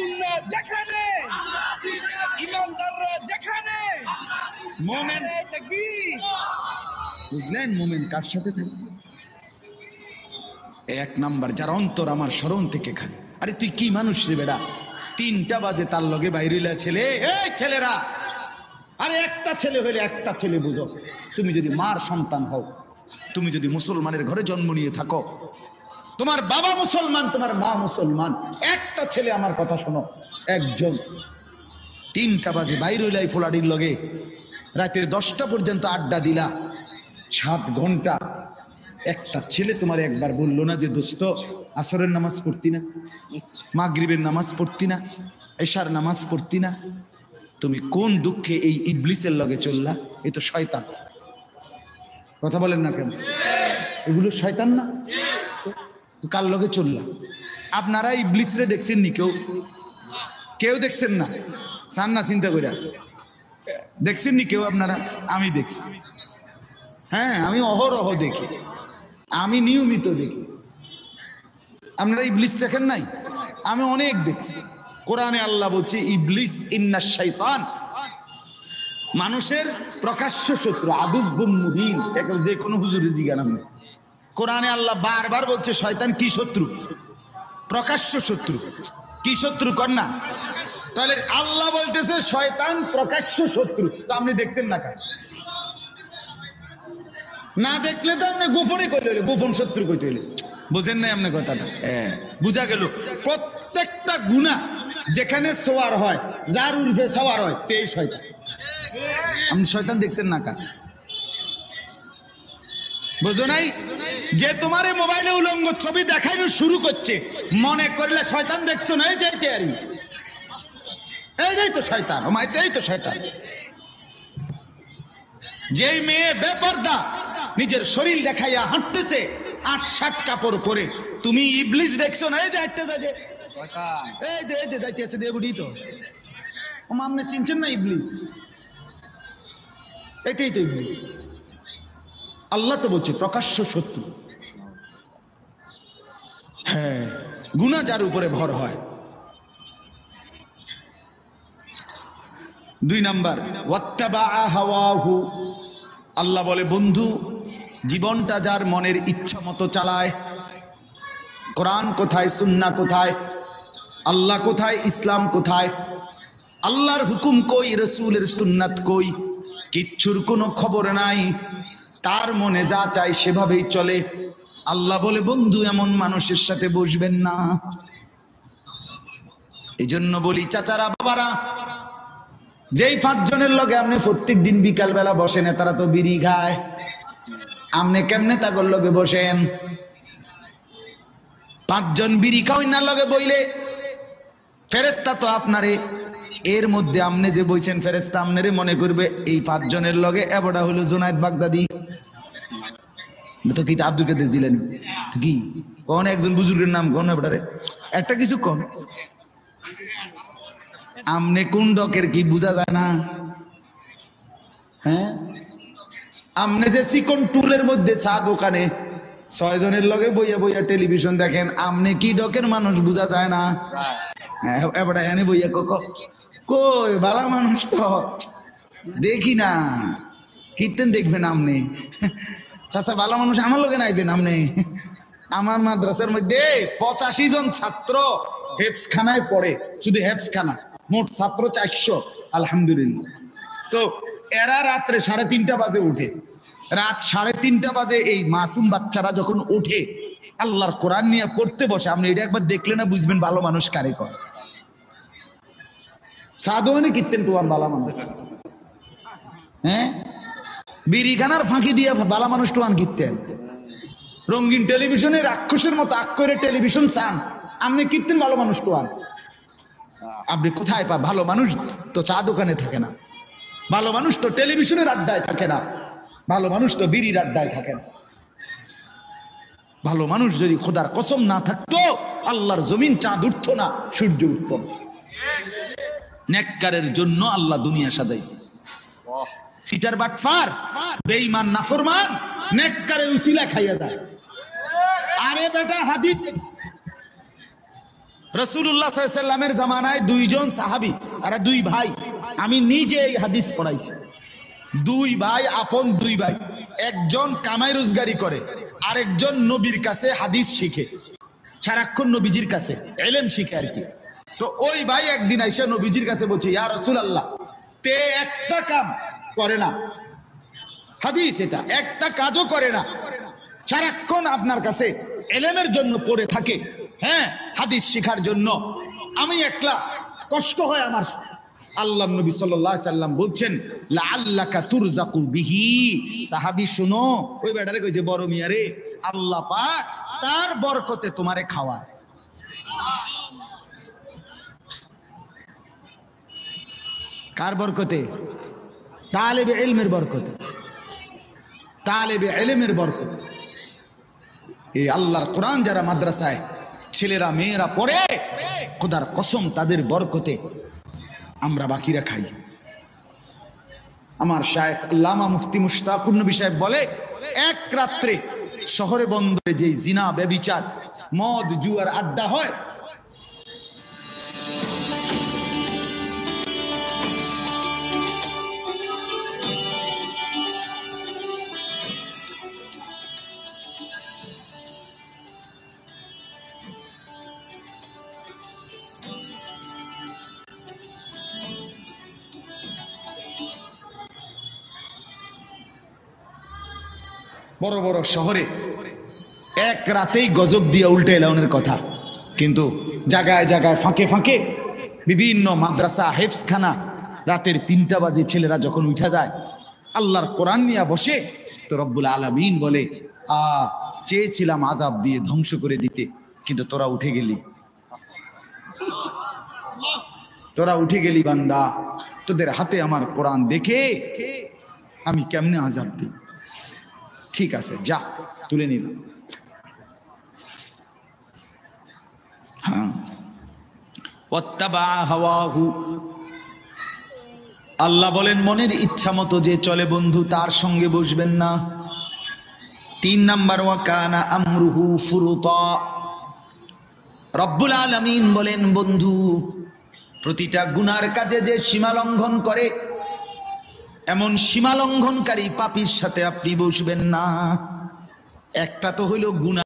সুন্নাত যেখানে, ইমানদাররা যেখানে, মুমিন তাকবীর। বুঝলেন মুমিন কার সাথে থাকে? এক নাম্বার যার অন্তর আমার স্মরণ থেকে খায়। আরে তুই কি মানুষ রে বেটা, 3টা বাজে তার লগে বাইরিলা ছেলে, এই ছেলেরা, আরে একটা ছেলে হইলে একটা ছেলে বুঝো। তুমি যদি মার সন্তান হও, তুমি যদি মুসলমানের ঘরে জন্ম নিয়ে থাকো, তোমার বাবা মুসলমান, তোমার মা মুসলমান, একটা ছেলে, আমার কথা শোনো, একজন 3টা বাজে বাইর হইলাই ফোলাডির লগে, রাতের 10টা পর্যন্ত আড্ডা দিলা, 7 ঘন্টা, একটা ছেলে তোমার একবার বললো না যে দোস্ত আসরের নামাজ পড়তি না, মাগরিবের নামাজ পড়তি না, এশার নামাজ পড়তি না? তুমি কোন দুঃখে এই ইবলিসের লগে চললা? এ তো শয়তান। কথা বলেন না কেন? এগুলো শয়তান না? তো কার লগে চললা? আপনারা ইবলিসরে দেখছেন নি? কেউ দেখছেন না? চান না চিন্তা করে দেখছেন নি কেউ আপনারা? আমি দেখছি, হ্যাঁ, আমি অহরহ দেখি, আমি নিয়মিত দেখি। আপনারা ইবলিস দেখেন নাই? আমি অনেক দেখছি। কোরআনে আল্লাহ বলছে ইবলিস ইন্নাশ শাইতান, মানুষের প্রকাশ্য শত্রু, আদুব্বুম মুবিন। যে কোনো হুজুরে জিজ্ঞাসা নেই, কোরআনে আল্লাহ বারবার বলছে শয়তান কি শত্রু? প্রকাশ্য শত্রু। কি শত্রু কর না? তাহলে আল্লাহ বলতেছে শয়তান প্রকাশ্য শত্রু, তো আপনি দেখতেন না কেন? না দেখলে তো আপনি গোপনে কইতে হইলে, গোপন শত্রু কইতে হইলে। বুঝেন নাই আপনি কথাটা? বুঝা গেল। প্রত্যেকটা গুনাহ যেখানে সওয়ার হয়, যার উল্ফে সওয়ার হয়, তেই শয়তান। আপনি শয়তান দেখতেন না কেন? বুঝো নাই? যে তোমার মোবাইলে উলঙ্গ ছবি দেখানো শুরু করছে, মনে করলে শয়তান দেখছো না? এই যে এইটাই তো শয়তান, মাইতেই তো শয়তান। যেই মেয়ে বেপরদা নিজের শরীর দেখাইয়া হাঁটতেছে 8-7 কাপড় পরে, তুমি ইবলিস দেখছো না? এই যে হাঁটতে যাচ্ছে, এই যে যাইতেছে দেবুড়ি, তো আপনি চিনছেন না ইবলিস? এটাই তো ইবলিস। আল্লাহ তো বলছে প্রকাশ্য শত্রু। হ্যাঁ, গুনাহ যার উপরে ভর হয়। 2 নাম্বার ওয়াত্তাবা হাওয়াহু, আল্লাহ বলে বন্ধু জীবনটা যার মনের ইচ্ছা মতো চালায়। কোরআন কোথায়, সুন্নাহ কোথায়, আল্লাহ কোথায়, ইসলাম কোথায়, আল্লাহর হুকুম কই, রাসূলের সুন্নাত কই, কিচ্ছুর কোনো খবর নাই। তার মনে যা চায় সেভাবেই চলে। আল্লাহ বলে বন্ধু এমন মানুষের সাথে বসবেন না। এই জন্য বলি চাচারা, বাবারা, যেই 5 জনের লগে আপনি প্রত্যেক দিন বিকাল বেলা বসেন, তারা তো বিড়ি খায়, আপনি কেমনে তাগর লগে বসেন? 5 জন বিড়ি খাওয়াই না লগে বইলে ফেরেশতা তো আপনারে, এর মধ্যে আপনি যে বইছেন ফেরেশতা আপনারে মনে করবে এই 5 জনের লগে এবড়া হলো জুনায়েদ বাগদাদি, তো কি আব্দুল কাদের জিলানী, কি কোন একজন বুজুর্গের নাম কোন এবড়ারে, একটা কিছু কোন আমনে কোন ডকের কি বোঝা যায় না? হ্যাঁ, আমনে যে চিকন টুলের মধ্যে চা দোকানে 6 জনের লগে বইয়া বইয়া টেলিভিশন দেখেন, আমনে কি ডকের মানুষ বোঝা যায় না? এবড়া এনে বইয়া কই বালা মানুষ তো দেখি না, কীর্তেন দেখবেন আপনি? চাচা বালা মানুষ আমার লগে নাইবেন আপনি? আমার মাদ্রাসার মধ্যে 85 জন ছাত্র হেফজখানায় পড়ে, শুধু হেফজখানা, মোট ছাত্র 400, আলহামদুলিল্লাহ। তো এরা রাত্রে 3:30 বাজে উঠে, রাত 3:30 বাজে এই মাসুম বাচ্চারা যখন উঠে আল্লাহর কোরআন নিয়ে পড়তে বসে, আপনি এটা একবার দেখলে না বুঝবেন ভালো মানুষ কারে কর। সাধুয়ানি কীর্তেন টুয়ান বালা মানুষ, হ্যাঁ, বিড়িখানার ফাঁকি দিয়ে বালা মানুষ টুয়ান কীর্তেন। রঙিন টেলিভিশনে রাক্ষসের মতো আক করে টেলিভিশন চান, আপনি কীর্তেন ভালো মানুষ টুয়ান। আপনি কোথায় পা? ভালো মানুষ তো চা দোকানে থাকে না, ভালো মানুষ তো টেলিভিশনের আড্ডায় থাকে না, ভালো মানুষ তো বিড়ির আড্ডায় থাকে না। ভালো মানুষ যদি খোদার কসম না থাকতো আল্লাহর জমিন চাঁদ উঠতো না, সূর্য উঠতো না। নেককারের জন্য আল্লাহ দুনিয়া সাজাইছে। সিটার বাটফার বেঈমান নাফরমান নেককারের উসিলা খাইয়া দেয়। আরে বেটা হাদিস রাসূলুল্লাহ সাল্লাল্লাহু আলাইহি সাল্লামের জামানায় দুইজন সাহাবী আর দুই ভাই, আমি নিজে এই হাদিস পড়াইছি। দুই ভাই, আপন দুই ভাই, একজন কামাই রোজগারি করে, আরেকজন নবীর কাছে হাদিস শিখে, সারাক্ষণ নবীজির কাছে ইলম শিখে আর কি। তো ওই ভাই একদিন আইসা নবীজির কাছে বলছে, ইয়া রাসূলুল্লাহ, তে একটা কাম করে না, হাদিস এটা, একটা কাজও করে না, সারাক্ষণ আপনার কাছে ইলমের জন্য পড়ে থাকে, হ্যাঁ, হাদিস শেখার জন্য, আমি একলা কষ্ট হয় আমার। আল্লাহর নবী সাল্লাল্লাহু আলাইহি সাল্লাম বলছেন, লাআল্লাকা তুরযাকু বিহি। সাহাবী শুনো, ওই বেটারে কইছে, বড় মিয়া রে, আল্লাহ পাক তার বরকতে তোমারে খাওয়ায়। কার বরকতে? তালেবে ইলমের বরকতে, তালেবে ইলমের বরকতে। এই আল্লাহর কোরআন যারা মাদ্রাসায় ছেলেরা মেয়েরা পড়ে, খোদার কসম তাদের বরকতে আমরা বাকিরা খাই। আমার শায়েখ আল্লামা মুফতি মুশতাকুর নবী সাহেব বলে, এক রাত্রে শহরে বন্দরে যে জিনা, ব্যভিচার, মদ, জুয়ার আড্ডা হয়, বড় বড় শহরে এক রাতেই গজব দিয়া উল্টে এলাউনের কথা। কিন্তু জায়গায় জায়গায় ফাঁকে ফাঁকে বিভিন্ন মাদ্রাসা, হেফজখানা, রাতের 3টা বাজে ছেলেরা যখন উঠা যায়, আল্লাহর কোরআন নিয়ে বসে, তো রব্বুল আলামিন বলে, চেয়েছিলাম আযাব দিয়ে ধ্বংস করে দিতে, কিন্তু তোরা উঠে গেলি, তোরা উঠে গেলি বান্দা, তোদের হাতে আমার কোরআন দেখে আমি কেমনে আযাব দিই। ঠিক আছে, যা, তুলে নিল। হ্যাঁ, ওয়াত্তাবা হাওয়াহু। আল্লাহ বলেন, মনের ইচ্ছা মতো যে চলে বন্ধু, তার সঙ্গে বসবেন না। 3 নাম্বার, ওয়া কানা আমরুহু ফুরুতা। রব্বুল আলামিন বলেন, বন্ধু, প্রতিটা গুনার কাজে যে সীমা লঙ্ঘন করে, এমন সীমা লঙ্ঘনকারী পাপীর সাথে আপনি বসবেন না। একটা তো হইল গুনাহ।